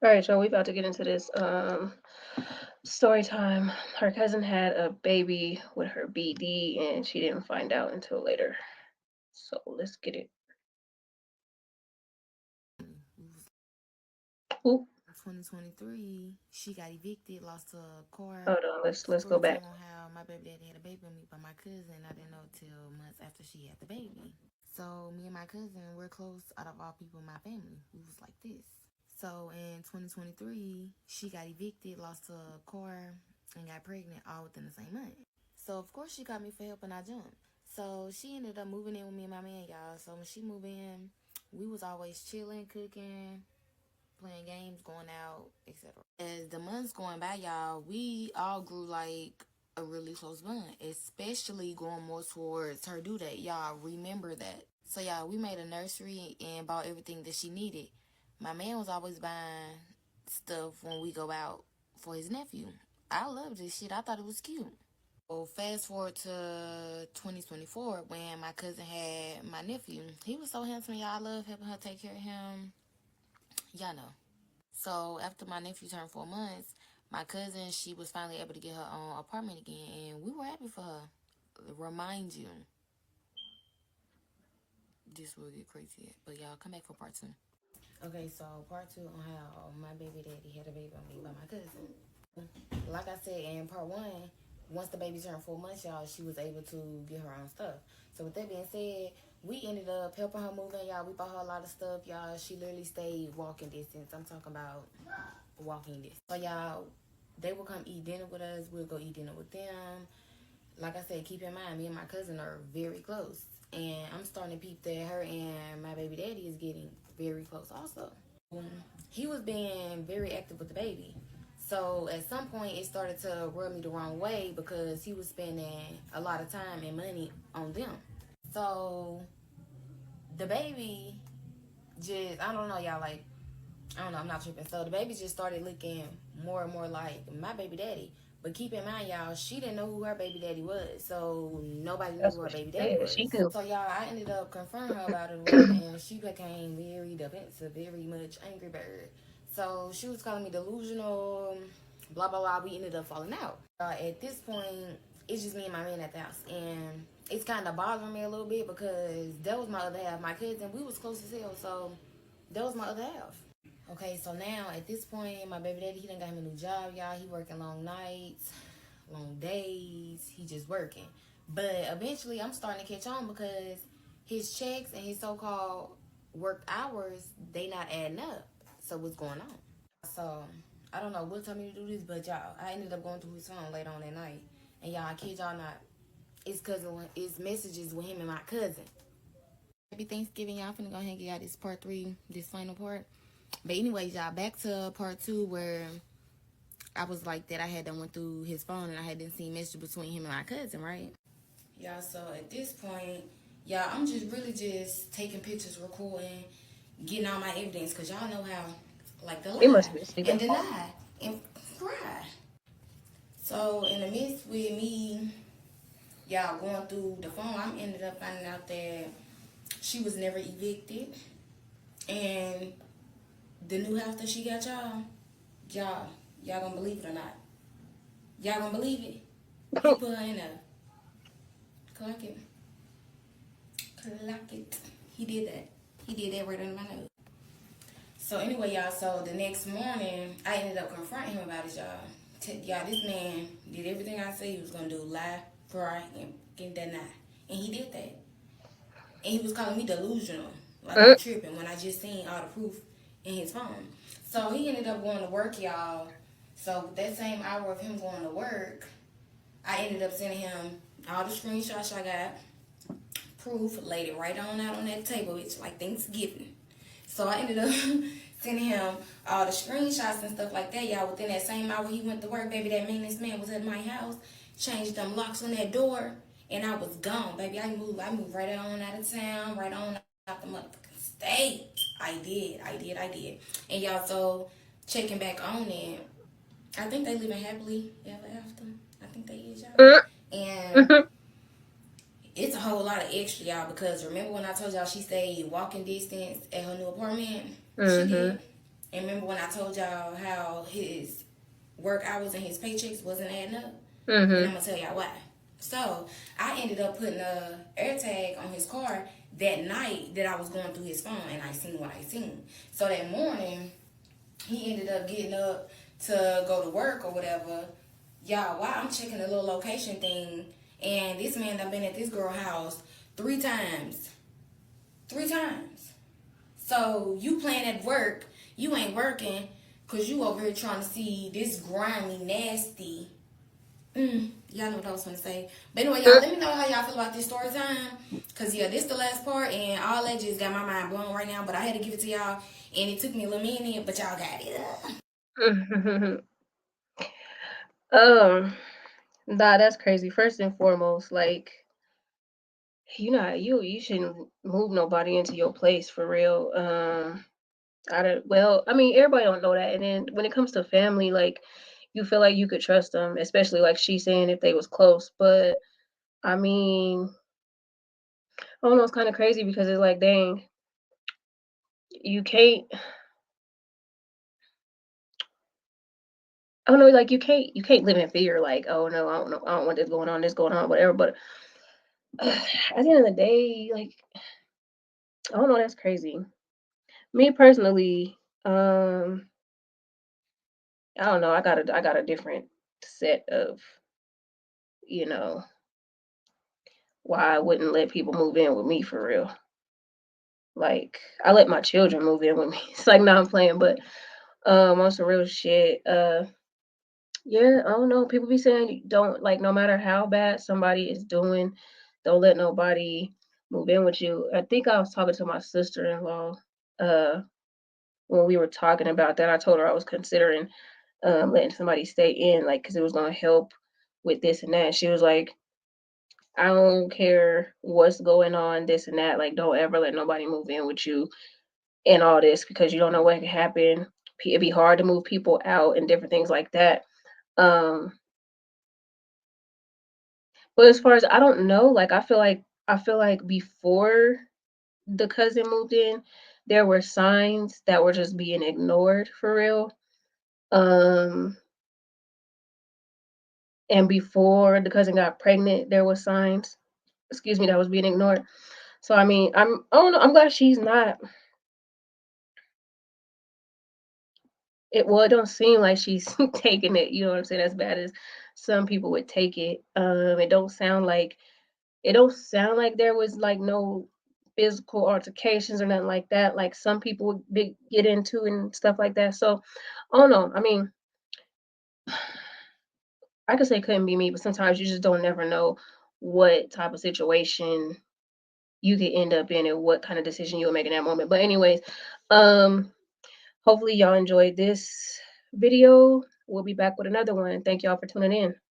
All right, so we about to get into this story time. Her cousin had a baby with her BD and she didn't find out until later. So let's get it. Ooh, 2023, she got evicted, lost a car. hold on, let's go Story back. time on how my baby daddy had a baby with me by my cousin. I didn't know till months after she had the baby. So me and my cousin, we're close out of all people in my family. We was like this. So in 2023, she got evicted, lost a car, and got pregnant all within the same month. So of course she called me for help and I jumped. So she ended up moving in with me and my man, y'all. So when she moved in, we was always chilling, cooking, playing games, going out, etc. As the months going by, y'all, we all grew like a really close bond, especially going more towards her due date. Y'all remember that. So y'all, we made a nursery and bought everything that she needed. My man was always buying stuff when we go out for his nephew. I loved this shit. I thought it was cute. So fast forward to 2024 when my cousin had my nephew. He was so handsome, y'all. I love helping her take care of him. Y'all know. So after my nephew turned 4 months, my cousin, she was finally able to get her own apartment again, and we were happy for her. Remind you, this will get crazy, but y'all come back for part two. Okay, so part two on how my baby daddy had a baby on me by my cousin. Like I said in part one, once the baby turned 4 months, y'all, she was able to get her own stuff. So with that being said, we ended up helping her move in, y'all. We bought her a lot of stuff, y'all. She literally stayed walking distance. I'm talking about walking distance. So y'all, they will come eat dinner with us. We'll go eat dinner with them. Like I said, keep in mind, me and my cousin are very close. And I'm starting to peep that her and my baby daddy is getting very close also. He was being very active with the baby. So at some point, it started to rub me the wrong way because he was spending a lot of time and money on them. So the baby just, I don't know, y'all, like, I don't know, I'm not tripping. So the baby just started looking more and more like my baby daddy. But keep in mind, y'all, she didn't know who her baby daddy was. So nobody knew That's who her what she baby daddy said. She was. knew. So y'all, I ended up confronting her about it or whatever, and she became very defensive, very much angry bird. So she was calling me delusional, blah blah blah. We ended up falling out. At this point, it's just me and my man at the house, and it's kind of bothering me a little bit because that was my other half. My cousin, we was close as hell, so that was my other half. Okay, so now at this point, my baby daddy, he done got him a new job, y'all. He working long nights, long days. He just working. But eventually, I'm starting to catch on because his checks and his so-called work hours, they not adding up. So what's going on? So I don't know what told me to do this, but y'all, I ended up going through his phone later on that night, and y'all, I kid y'all not, it's messages with him and my cousin. Happy Thanksgiving, y'all. Finna go ahead and get out this part three, this final part. But anyways, y'all, back to part two where I was like that. I had done went through his phone and I had didn't see message between him and my cousin, right? Y'all, so at this point, y'all, I'm just really just taking pictures, recording, getting all my evidence, because y'all know how, like, to He must lie have been sleeping. and deny and cry. So in the midst with me, y'all going through the phone, I ended up finding out that she was never evicted. And the new house that she got, y'all, y'all gonna believe it or not? Y'all gonna believe it? He put her in a clock it, clock it. He did that. He did that right under my nose. So anyway, y'all. So the next morning, I ended up confronting him about it, y'all. Y'all, this man did everything I said he was gonna do: lie, cry, and deny, and he did that. And he was calling me delusional, like I'm tripping when I just seen all the proof in his phone. So he ended up going to work, y'all. So that same hour of him going to work, I ended up sending him all the screenshots I got, proof, laid it right on out on that table. It's like Thanksgiving. So I ended up sending him all the screenshots and stuff like that, y'all. Within that same hour he went to work, baby, that maintenance man was at my house, changed them locks on that door, and I was gone, baby. I moved right on out of town, right on out the motherfucking state. I did. And y'all, so checking back on it, I think they living happily ever after. I think they is, y'all. And it's a whole lot of extra, y'all, because remember when I told y'all she stayed walking distance at her new apartment? She Mm-hmm. did. And remember when I told y'all how his work hours and his paychecks wasn't adding up? And I'm Mm-hmm. gonna tell y'all why. So I ended up putting a air tag on his car that night that I was going through his phone, and I seen what I seen. So that morning, he ended up getting up to go to work or whatever. Y'all, why I'm checking the little location thing, and this man done been at this girl house 3 times. 3 times. So you playing at work, you ain't working, cause you over here trying to see this grimy, nasty. Y'all know what I was gonna say. But anyway, y'all, let me know how y'all feel about this story time. Cause yeah, this the last part, and all that just got my mind blown right now. But I had to give it to y'all, and it took me a little minute, but y'all got it. um, nah, that's crazy. First and foremost, like, you shouldn't move nobody into your place for real. I don't. Well, I mean, everybody don't know that. And then when it comes to family, like, you feel like you could trust them, especially like she's saying if they was close. But I mean, I don't know. It's kind of crazy because it's like, dang, you can't. I don't know, like you can't live in fear. Like, oh no, I don't know, I don't want this going on, whatever. But at the end of the day, like, I don't know. That's crazy. Me personally, I don't know. I got a different set of, you know, why I wouldn't let people move in with me for real. Like, I let my children move in with me. It's like, nah, I'm playing, but on some real shit. Yeah, I don't know. People be saying don't like no matter how bad somebody is doing, don't let nobody move in with you. I think I was talking to my sister-in-law uh when we were talking about that. I told her I was considering letting somebody stay in, like, because it was gonna help with this and that. She was like, I don't care what's going on, this and that. Like, don't ever let nobody move in with you and all this because you don't know what can happen. It'd be hard to move people out and different things like that. Um, but as far as I don't know, like, I feel like before the cousin moved in, there were signs that were just being ignored for real. Um, and before the cousin got pregnant, there was signs, excuse me, that was being ignored. So I mean, I don't know, I'm glad she's not. It don't seem like she's taking it, you know what I'm saying, as bad as some people would take it. It don't sound like there was like no physical altercations or nothing like that, like some people would get into and stuff like that. So I don't know. I mean, I could say it couldn't be me, but sometimes you just don't never know what type of situation you could end up in and what kind of decision you'll make in that moment. But anyways, um, hopefully y'all enjoyed this video. We'll be back with another one. Thank y'all for tuning in.